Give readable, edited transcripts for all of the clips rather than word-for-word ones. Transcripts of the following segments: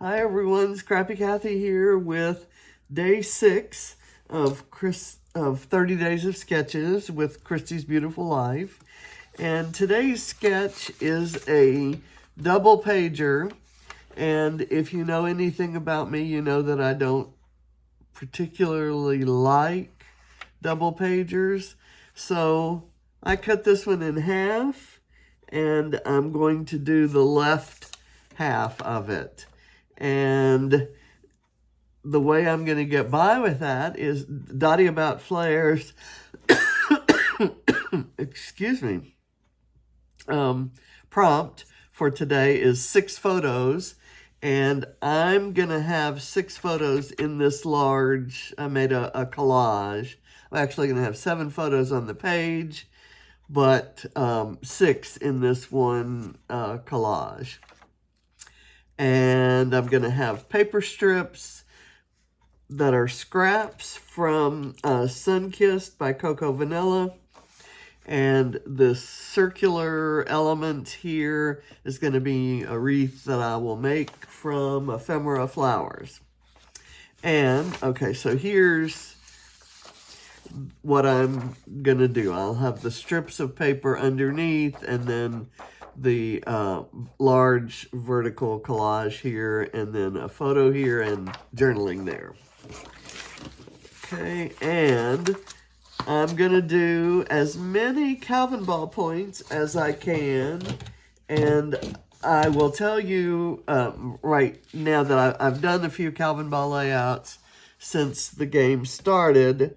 Hi everyone, Scrappy Kathy here with day 6 of 30 Days of Sketches with Christy's Beautiful Life. And today's sketch is a double pager. And if you know anything about me, you know that I don't particularly like double pagers. So I cut this one in half and I'm going to do the left half of it. And the way I'm going to get by with that is Dotty about Flair's, excuse me, prompt for today is 6 photos. And I'm going to have 6 photos in this large, I made a collage. I'm actually going to have 7 photos on the page, but 6 in this one collage. And I'm going to have paper strips that are scraps from Sunkissed by Cocoa Vanilla. And this circular element here is going to be a wreath that I will make from ephemera flowers. And, okay, so here's what I'm going to do. I'll have the strips of paper underneath and then the large vertical collage here, and then a photo here and journaling there. Okay, and I'm going to do as many Calvinball points as I can, and I will tell you right now that I've done a few Calvinball layouts since the game started,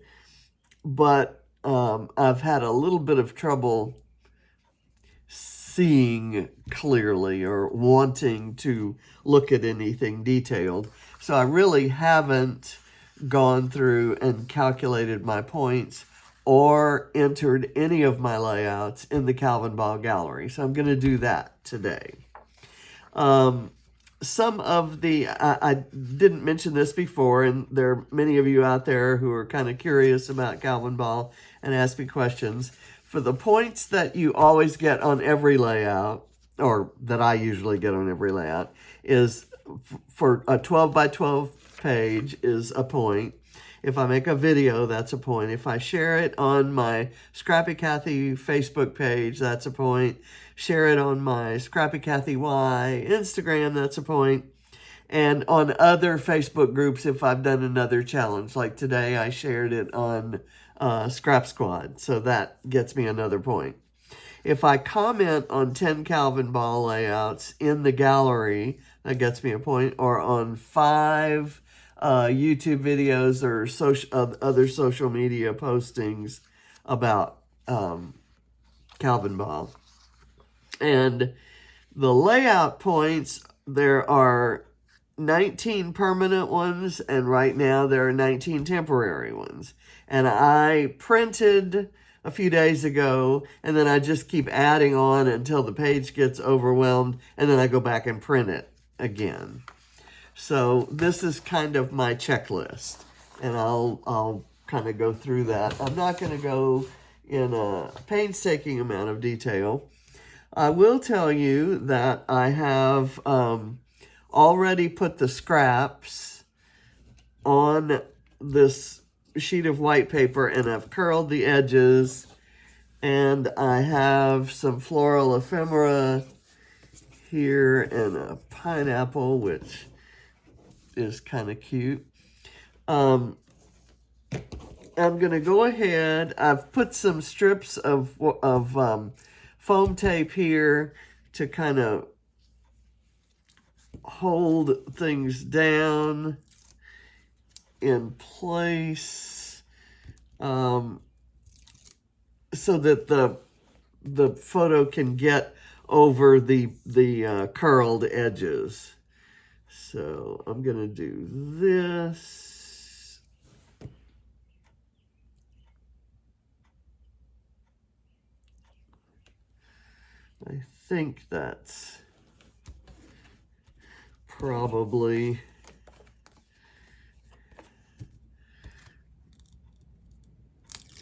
but I've had a little bit of trouble seeing clearly or wanting to look at anything detailed. So I really haven't gone through and calculated my points or entered any of my layouts in the Calvinball gallery. So I'm going to do that today. Some of the, I didn't mention this before, and there are many of you out there who are kind of curious about Calvinball and ask me questions. For the points that you always get on every layout, or that I usually get on every layout, is for a 12 by 12 page is a point. If I make a video, that's a point. If I share it on my Scrappy Kathy Facebook page, that's a point. Share it on my Scrappy Kathy Y Instagram, that's a point. And on other Facebook groups, if I've done another challenge, like today I shared it on Scrap Squad, so that gets me another point. If I comment on 10 Calvinball layouts in the gallery, that gets me a point, or on 5 YouTube videos or other social media postings about Calvinball. And the layout points, there are 19 permanent ones, and right now there are 19 temporary ones. And I printed a few days ago, and then I just keep adding on until the page gets overwhelmed, and then I go back and print it again. So this is kind of my checklist, and I'll kind of go through that. I'm not going to go in a painstaking amount of detail. I will tell you that I have already put the scraps on this sheet of white paper, and I've curled the edges, and I have some floral ephemera here and a pineapple, which is kind of cute. I'm going to go ahead. I've put some strips of foam tape here to kind of hold things down in place, so that the photo can get over the curled edges. So I'm going to do this. I think that's probably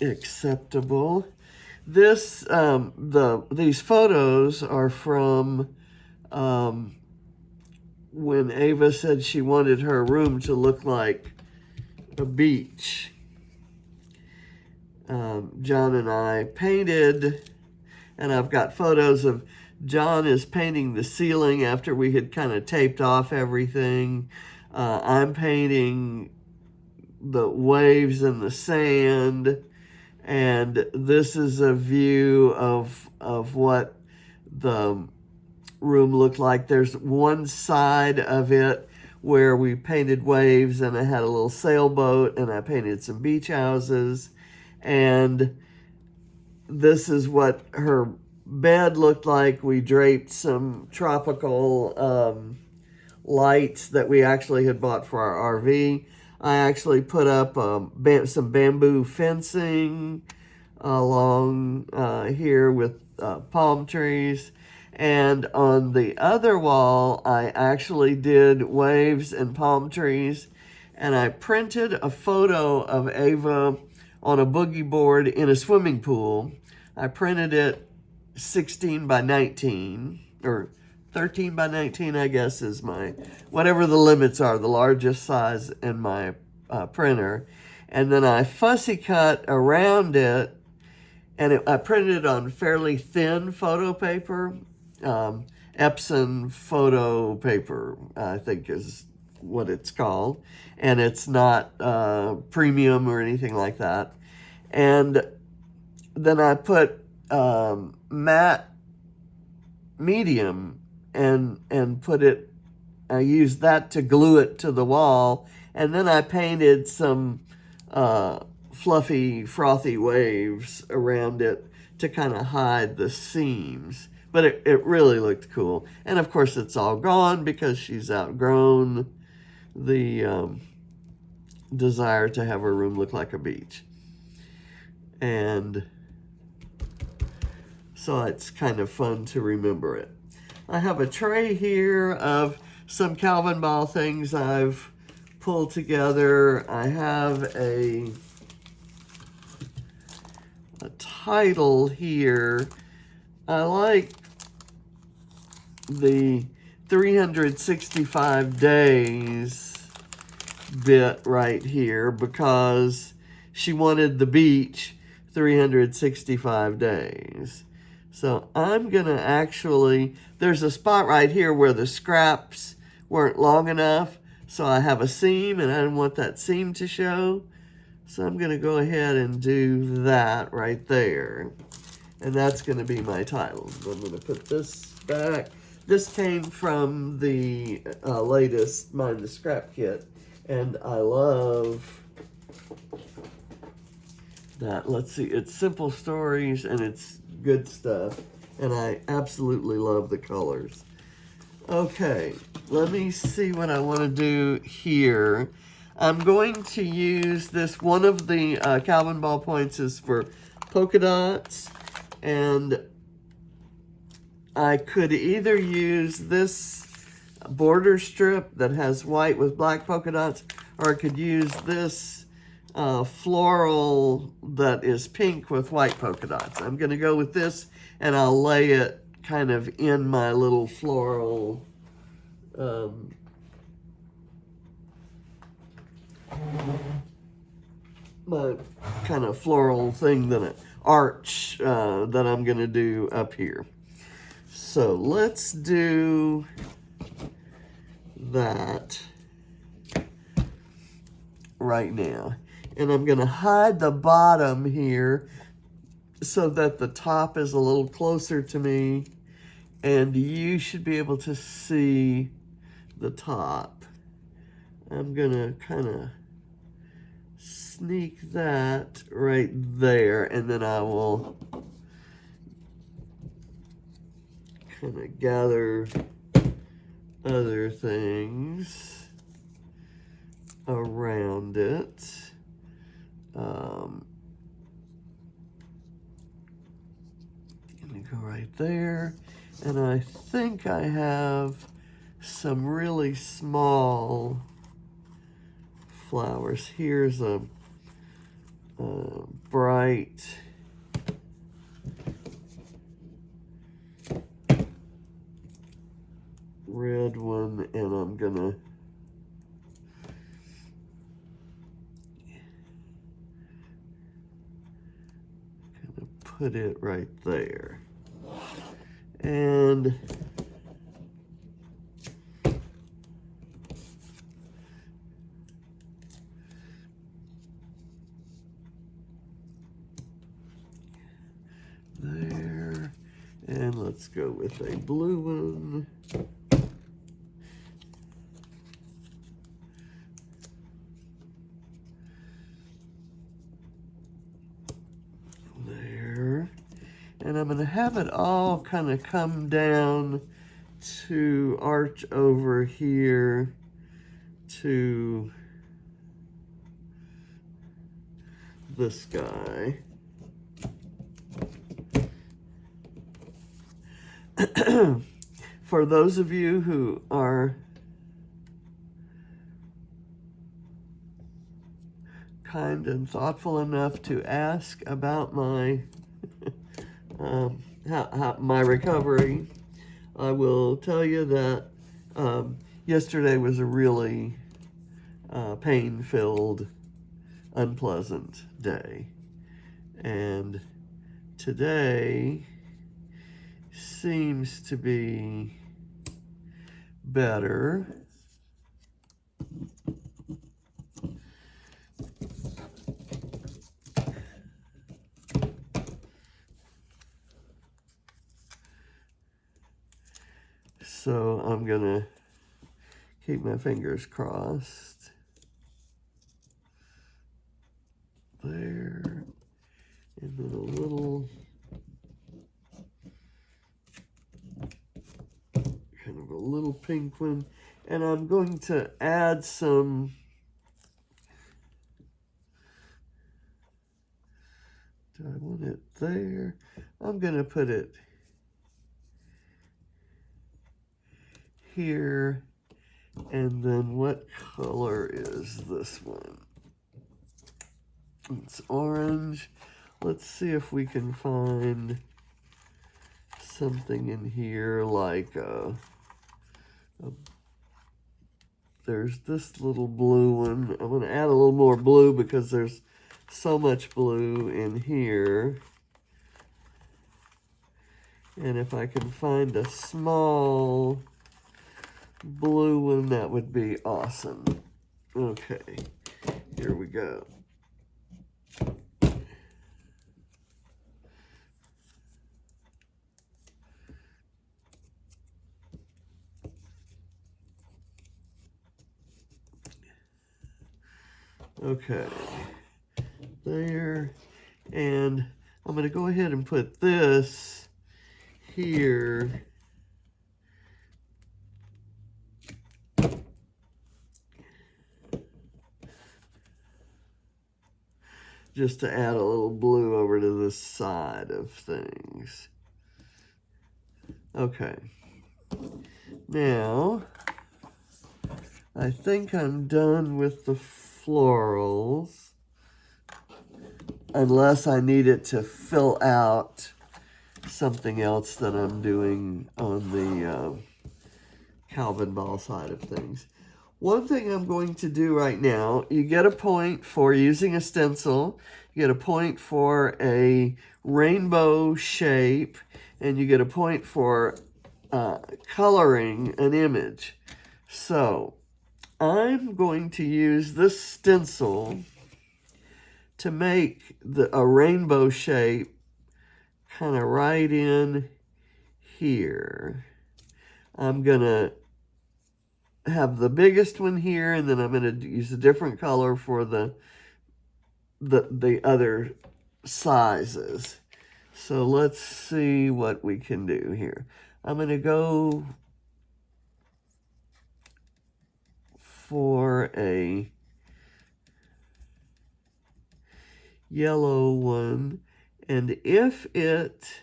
acceptable. This these photos are from when Ava said she wanted her room to look like a beach. John and I painted, and I've got photos of John is painting the ceiling after we had kind of taped off everything. I'm painting the waves and the sand, and this is a view of what the room looked like. There's one side of it where we painted waves, and I had a little sailboat, and I painted some beach houses, and this is what her bed looked like. We draped some tropical lights that we actually had bought for our RV. I actually put up some bamboo fencing along here with palm trees. And on the other wall, I actually did waves and palm trees. And I printed a photo of Ava on a boogie board in a swimming pool. I printed it 16 by 19, or 13 by 19, I guess, is my, whatever the limits are, the largest size in my printer. And then I fussy cut around it, and I printed it on fairly thin photo paper. Epson photo paper, I think is what it's called. And it's not premium or anything like that. And then I put matte medium and put it, I used that to glue it to the wall. And then I painted some fluffy, frothy waves around it to kind of hide the seams. But it really looked cool. And of course it's all gone because she's outgrown the desire to have her room look like a beach. And so it's kind of fun to remember it. I have a tray here of some Calvinball things I've pulled together. I have a title here. I like the 365 days bit right here because she wanted the beach 365 days. So I'm gonna actually, there's a spot right here where the scraps weren't long enough, so I have a seam and I didn't want that seam to show. So I'm gonna go ahead and do that right there. And that's gonna be my title. I'm gonna put this back. This came from the latest Mind the Scrap kit, and I love that. Let's see, it's simple stories and it's good stuff, and I absolutely love the colors. Okay, let me see what I want to do here. I'm going to use this, one of the Calvinball points is for polka dots, and I could either use this border strip that has white with black polka dots, or I could use this floral that is pink with white polka dots. I'm going to go with this, and I'll lay it kind of in my little floral my kind of floral thing, that arch that I'm going to do up here. So let's do that right now. And I'm going to hide the bottom here so that the top is a little closer to me, and you should be able to see the top. I'm going to kind of sneak that right there, and then I will kind of gather other things around it. Let me go right there, and I think I have some really small flowers. Here's a bright red one, and I'm gonna kind of put it right there. And there, and let's go with a blue one. There, and I'm going to have it all kind of come down to arch over here to this guy. For those of you who are kind and thoughtful enough to ask about my my recovery, I will tell you that yesterday was a really pain-filled, unpleasant day, and today seems to be better. So I'm gonna keep my fingers crossed. There, and then a little kind of a little pink one, and I'm going to add some do I want it there? I'm gonna put it here, and then what color is this one? It's orange. Let's see if we can find something in here like there's this little blue one. I'm going to add a little more blue because there's so much blue in here. And if I can find a small blue one, that would be awesome. Okay, here we go. Okay, there, and I'm going to go ahead and put this here. Just to add a little blue over to this side of things. Okay, now I think I'm done with the florals, unless I need it to fill out something else that I'm doing on the Calvinball side of things. One thing I'm going to do right now, you get a point for using a stencil, you get a point for a rainbow shape, and you get a point for coloring an image. So I'm going to use this stencil to make a rainbow shape kind of right in here. I'm going to have the biggest one here, and then I'm going to use a different color for the other sizes. So let's see what we can do here. I'm going to go for a yellow one, and if it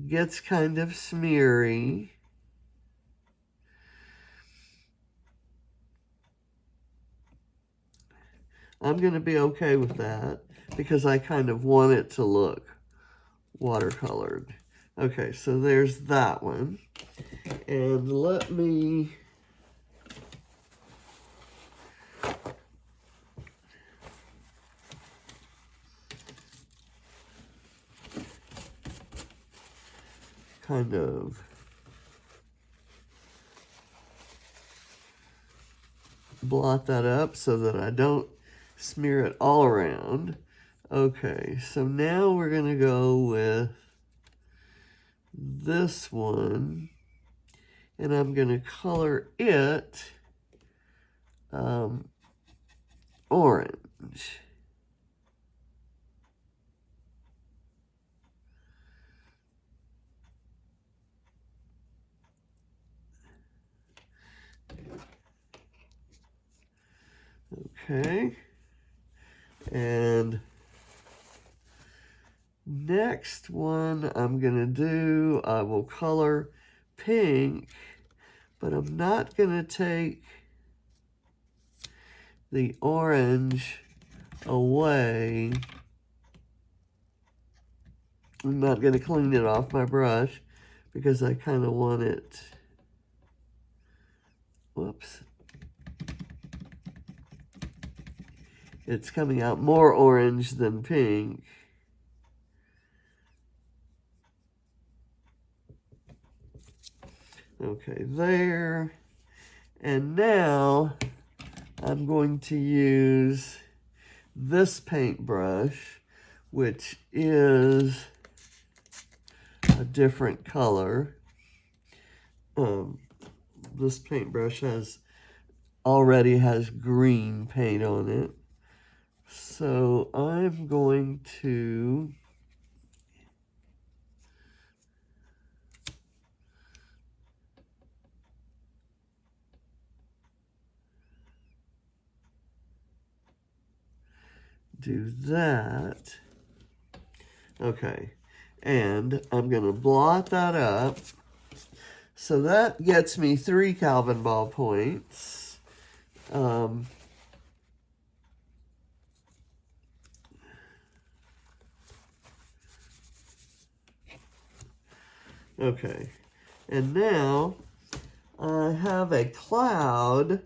gets kind of smeary, I'm going to be okay with that because I kind of want it to look watercolored. Okay, so there's that one. And let me kind of blot that up so that I don't smear it all around. Okay, so now we're going to go with this one, and I'm going to color it orange. Okay, and next one I'm gonna do, I will color pink, but I'm not gonna take the orange away. I'm not gonna clean it off my brush because I kind of want it, whoops. It's coming out more orange than pink. Okay, there. And now I'm going to use this paintbrush, which is a different color. This paintbrush already has green paint on it. So I'm going to do that. Okay, and I'm going to blot that up. So that gets me 3 Calvinball points. Okay, and now I have a cloud.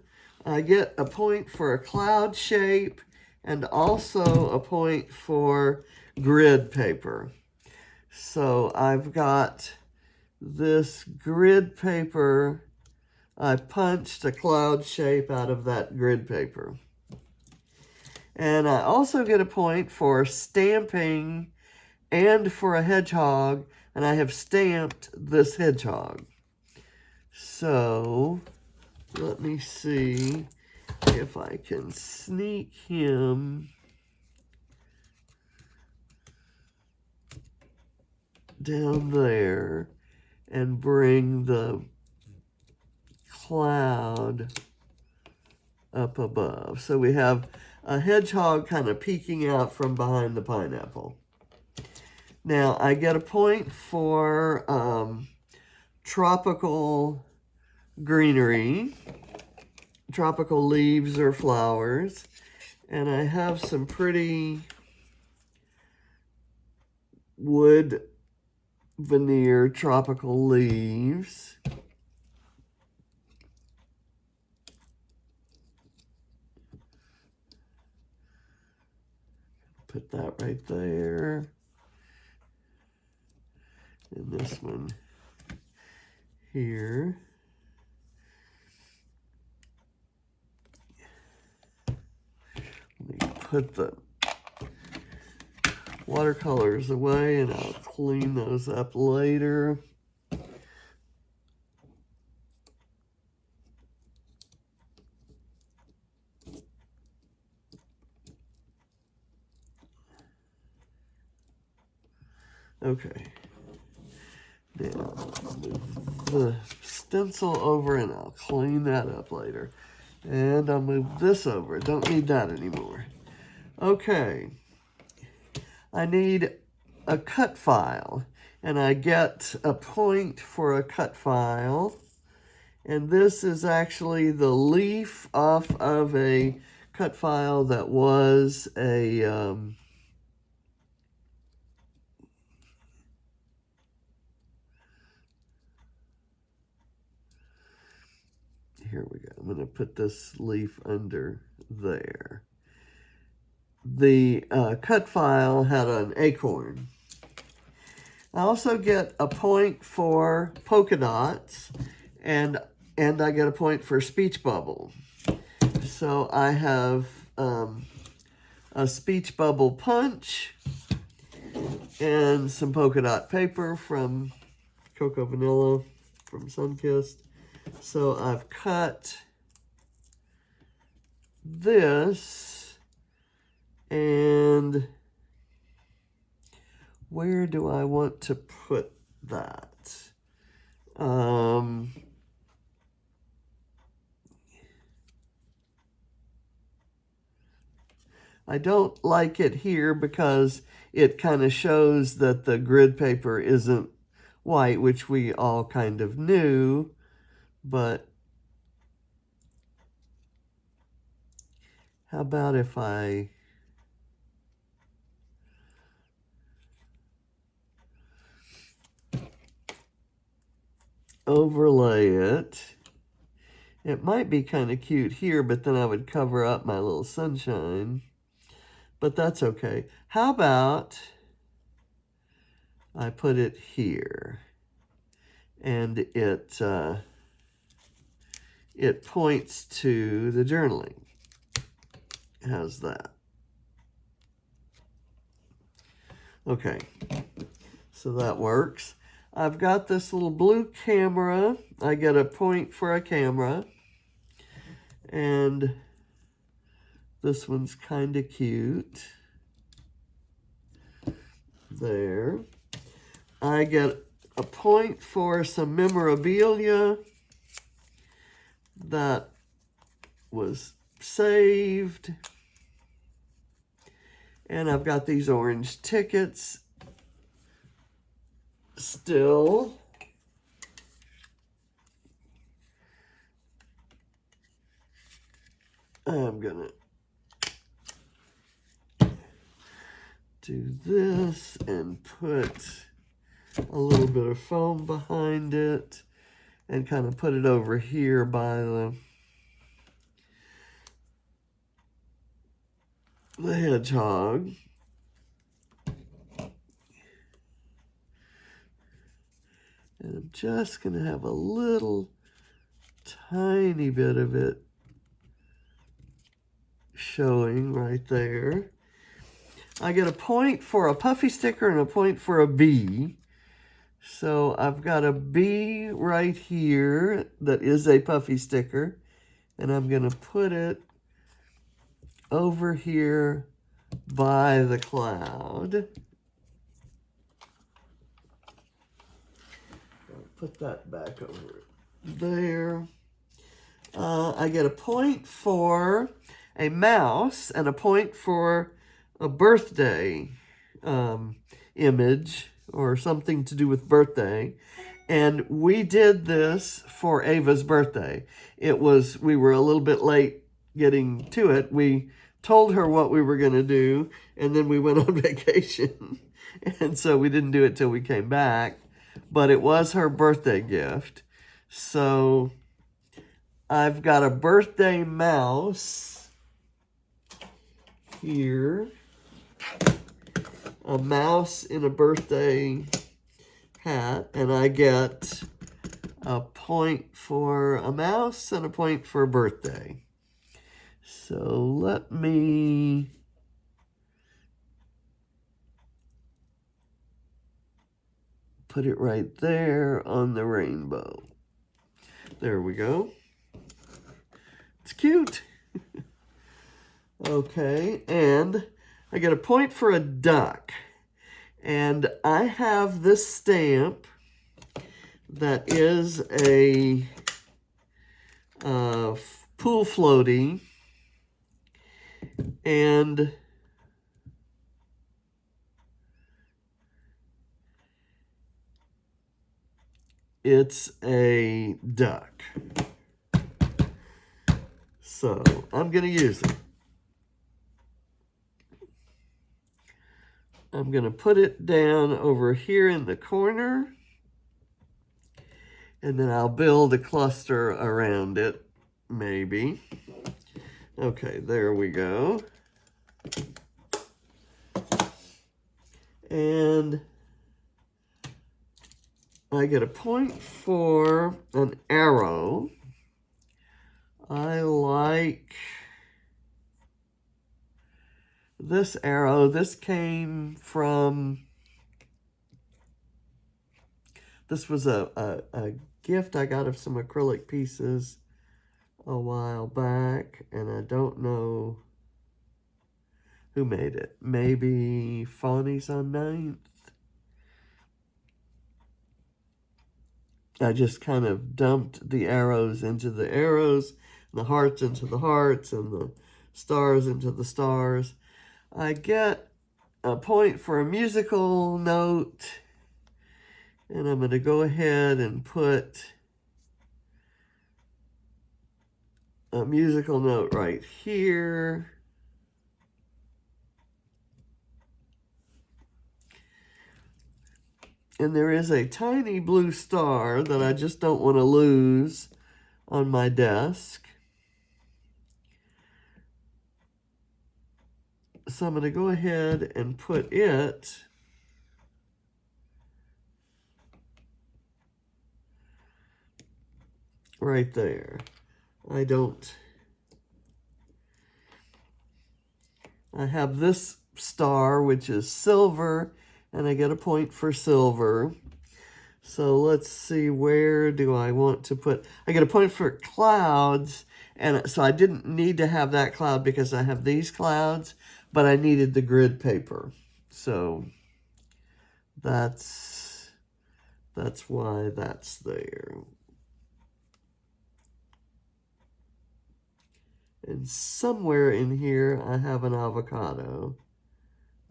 I get a point for a cloud shape and also a point for grid paper. So I've got this grid paper. I punched a cloud shape out of that grid paper. And I also get a point for stamping and for a hedgehog, and I have stamped this hedgehog. So let me see if I can sneak him down there and bring the cloud up above. So we have a hedgehog kind of peeking out from behind the pineapple. Now I get a point for tropical greenery, tropical leaves or flowers, and I have some pretty wood veneer tropical leaves. Put that right there. And this one here. Let me put the watercolors away and I'll clean those up later. Okay. Now I'll move the stencil over and I'll clean that up later. And I'll move this over. Don't need that anymore. Okay. I need a cut file. And I get a point for a cut file. And this is actually the leaf off of a cut file that was a here we go. I'm going to put this leaf under there. The cut file had an acorn. I also get a point for polka dots, and I get a point for speech bubble. So I have a speech bubble punch and some polka dot paper from Cocoa Vanilla from Sunkissed. So I've cut this, and where do I want to put that? I don't like it here because it kind of shows that the grid paper isn't white, which we all kind of knew, but how about if I overlay it? It might be kind of cute here, but then I would cover up my little sunshine. But that's okay. How about I put it here, and it points to the journaling. How's that? Okay, so that works. I've got this little blue camera. I get a point for a camera, and this one's kind of cute. There. I get a point for some memorabilia that was saved. And I've got these orange tickets still. I'm gonna do this and put a little bit of foam behind it and kind of put it over here by the hedgehog. And I'm just going to have a little tiny bit of it showing right there. I get a point for a puffy sticker and a point for a bee. So I've got a bee right here that is a puffy sticker, and I'm going to put it over here by the cloud. I'll put that back over there. I get a point for a mouse and a point for a birthday image or something to do with birthday. And we did this for Ava's birthday. We were a little bit late getting to it. We told her what we were going to do, and then we went on vacation. And so we didn't do it till we came back. But it was her birthday gift. So I've got a birthday mouse here. A mouse in a birthday hat, and I get a point for a mouse and a point for a birthday. So let me put it right there on the rainbow. There we go. It's cute. Okay, and I get a point for a duck. And I have this stamp that is a pool floaty. And it's a duck. So I'm going to use it. I'm going to put it down over here in the corner, and then I'll build a cluster around it maybe. Okay, there we go. And I get a point for an arrow. I like this arrow. This came from, this was a gift I got of some acrylic pieces a while back, and I don't know who made it. Maybe Fawny's on 9th. I just kind of dumped the arrows into the arrows, the hearts into the hearts, and the stars into the stars. I get a point for a musical note, and I'm going to go ahead and put a musical note right here. And there is a tiny blue star that I just don't want to lose on my desk. So I'm going to go ahead and put it right there. I have this star, which is silver, and I get a point for silver. So let's see, where do I want to put, I get a point for clouds, and so I didn't need to have that cloud because I have these clouds, but I needed the grid paper. So that's why that's there. And somewhere in here, I have an avocado.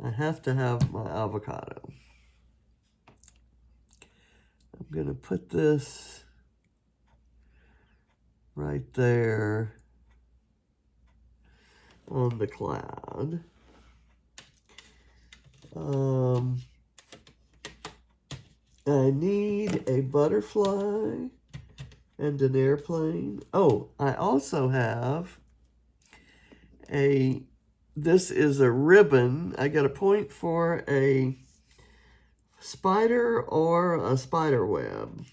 I have to have my avocado. I'm going to put this right there on the cloud. I need a butterfly and an airplane. Oh, I also have this is a ribbon. I get a point for a spider or a spider web.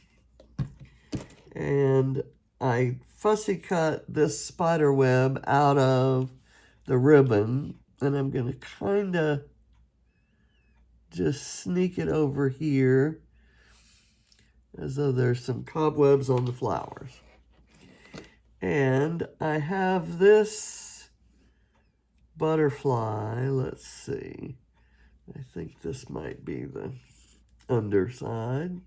And I fussy cut this spider web out of the ribbon, and I'm going to kind of just sneak it over here as though there's some cobwebs on the flowers. And I have this butterfly. Let's see. I think this might be the underside.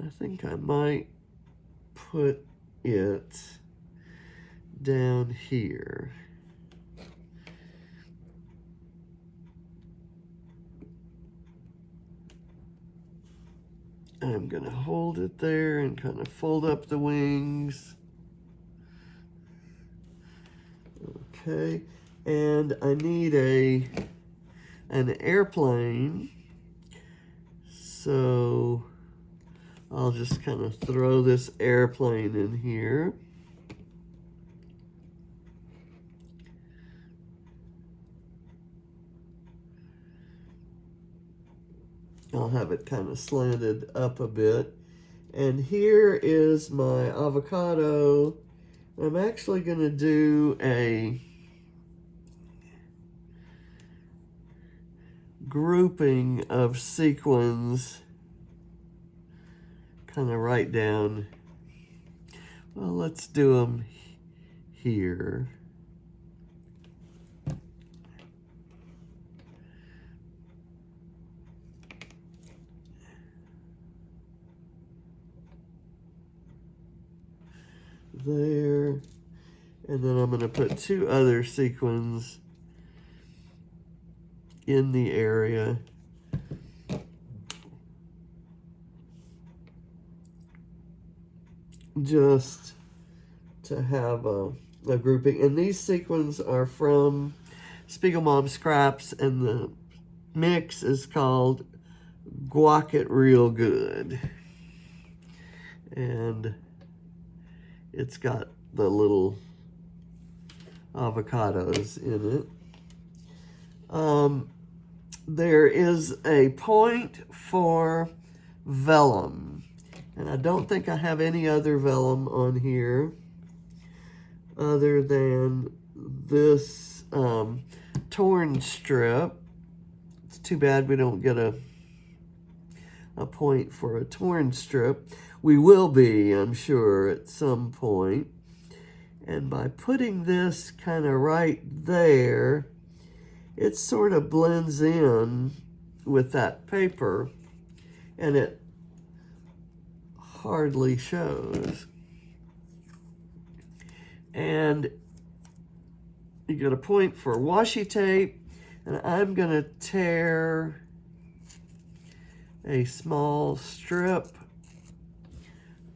I think I might put it down here. I'm going to hold it there and kind of fold up the wings. Okay, and I need an airplane, so I'll just kind of throw this airplane in here. I'll have it kind of slanted up a bit. And here is my avocado. I'm actually going to do a grouping of sequins kind of right down. Well, let's do them here. There, and then I'm going to put two other sequins in the area. Just to have a grouping. And these sequins are from Spiegelmom scraps, and mix is called Guac It Real Good. And it's got the little avocados in it. There is a point for vellum. And I don't think I have any other vellum on here other than this torn strip. It's too bad we don't get a point for a torn strip. We will be, I'm sure, at some point. And by putting this kind of right there, it sort of blends in with that paper, and it hardly shows. And you get a point for washi tape, and I'm going to tear a small strip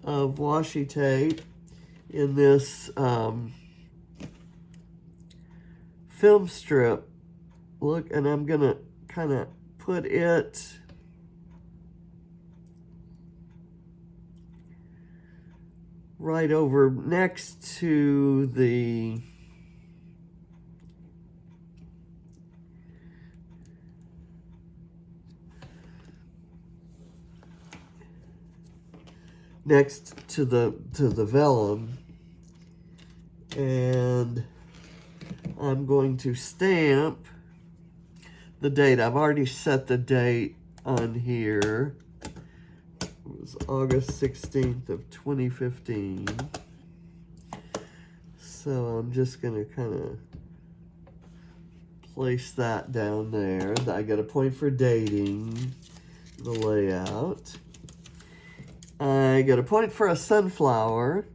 of washi tape in this film strip. Look, and I'm going to kind of put it right over next to the vellum, and I'm going to stamp the date. I've already set the date on here. It was August 16th of 2015. So I'm just going to kind of place that down there. I get a point for dating the layout. I get a point for a sunflower.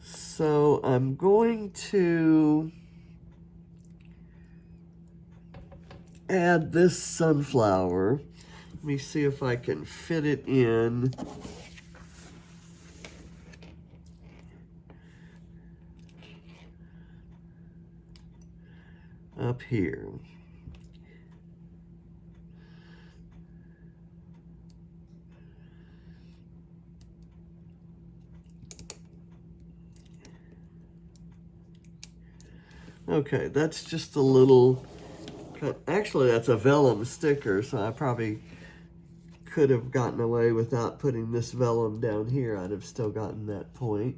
So I'm going to add this sunflower. Let me see if I can fit it in up here. Okay, that's just a little, actually that's a vellum sticker, so I probably could have gotten away without putting this vellum down here. I'd have still gotten that point.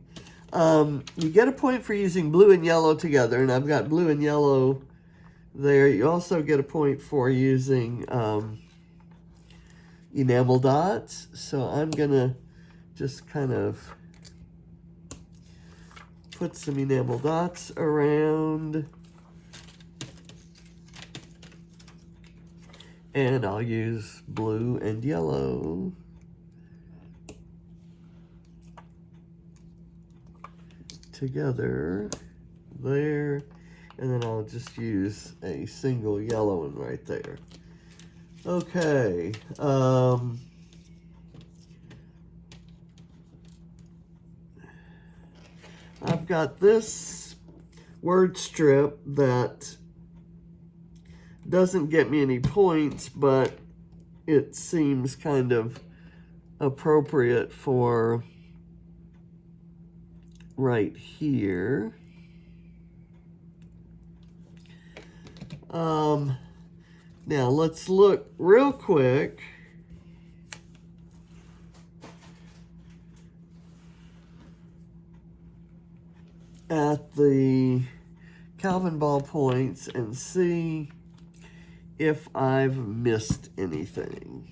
You get a point for using blue and yellow together, and I've got blue and yellow there. You also get a point for using enamel dots. So I'm gonna just kind of put some enamel dots around, and I'll use blue and yellow together there, and then I'll just use a single yellow one right there. Okay, I've got this word strip that doesn't get me any points, but it seems kind of appropriate for right here. Now let's look real quick at the Calvinball points and see if I've missed anything.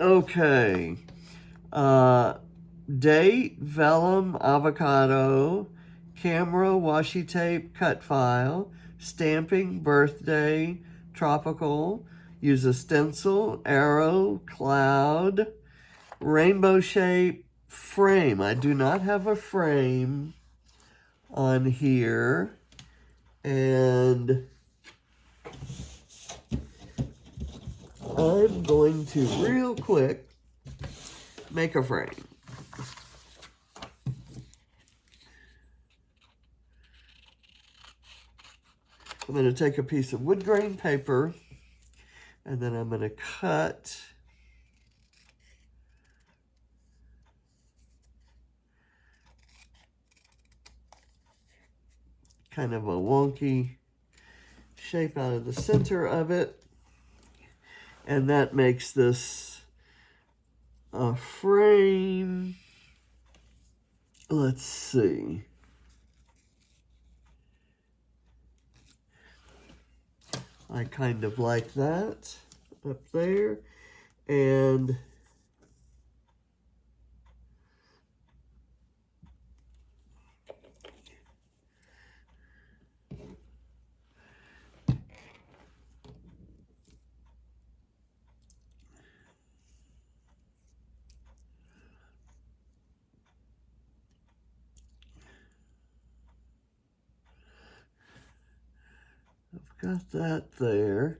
Okay. Date, vellum, avocado, camera, washi tape, cut file, stamping, birthday, tropical, use a stencil, arrow, cloud, rainbow shape, frame. I do not have a frame on here. And I'm going to real quick make a frame. I'm going to take a piece of wood grain paper, and then I'm going to cut kind of a wonky shape out of the center of it. And that makes this a frame. Let's see. I kind of like that up there. And got that there.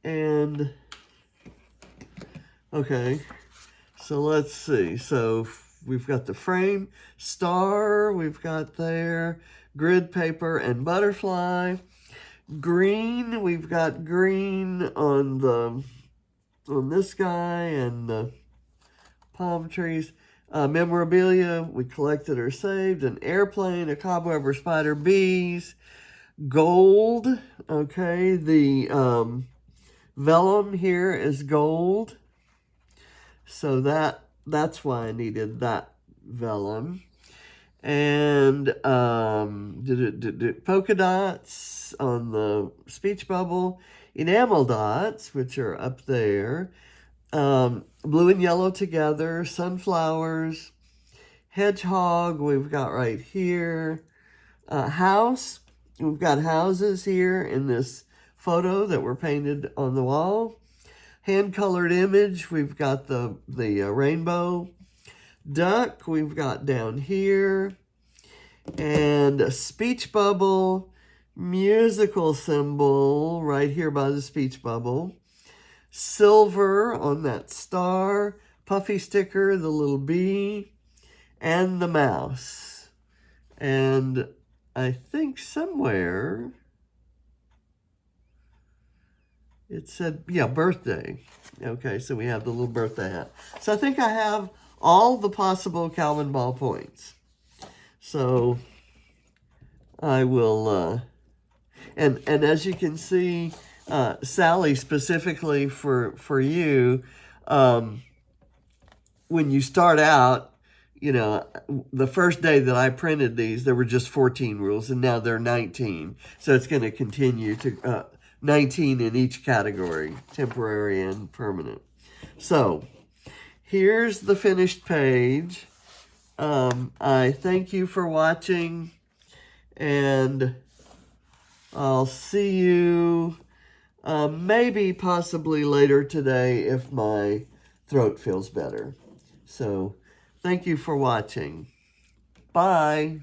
And okay, so let's see. So we've got the frame, star, we've got there, grid paper and butterfly. Green, we've got green on this guy and the palm trees. Memorabilia, we collected or saved, an airplane, a cobweb or spider, bees. Gold, okay, the vellum here is gold, so that's why I needed that vellum. And polka dots on the speech bubble, enamel dots, which are up there, blue and yellow together, sunflowers, hedgehog we've got right here, house. We've got houses here in this photo that were painted on the wall. Hand-colored image, we've got the rainbow. Duck, we've got down here. And a speech bubble, musical symbol right here by the speech bubble. Silver on that star. Puffy sticker, the little bee. And the mouse. And I think somewhere it said, yeah, birthday. Okay, so we have the little birthday hat. So I think I have all the possible Calvinball points. So I will, and as you can see, Sally, specifically for you, when you start out, you know, the first day that I printed these, there were just 14 rules, and now there are 19. So it's going to continue to 19 in each category, temporary and permanent. So here's the finished page. I thank you for watching, and I'll see you maybe possibly later today if my throat feels better. So thank you for watching. Bye.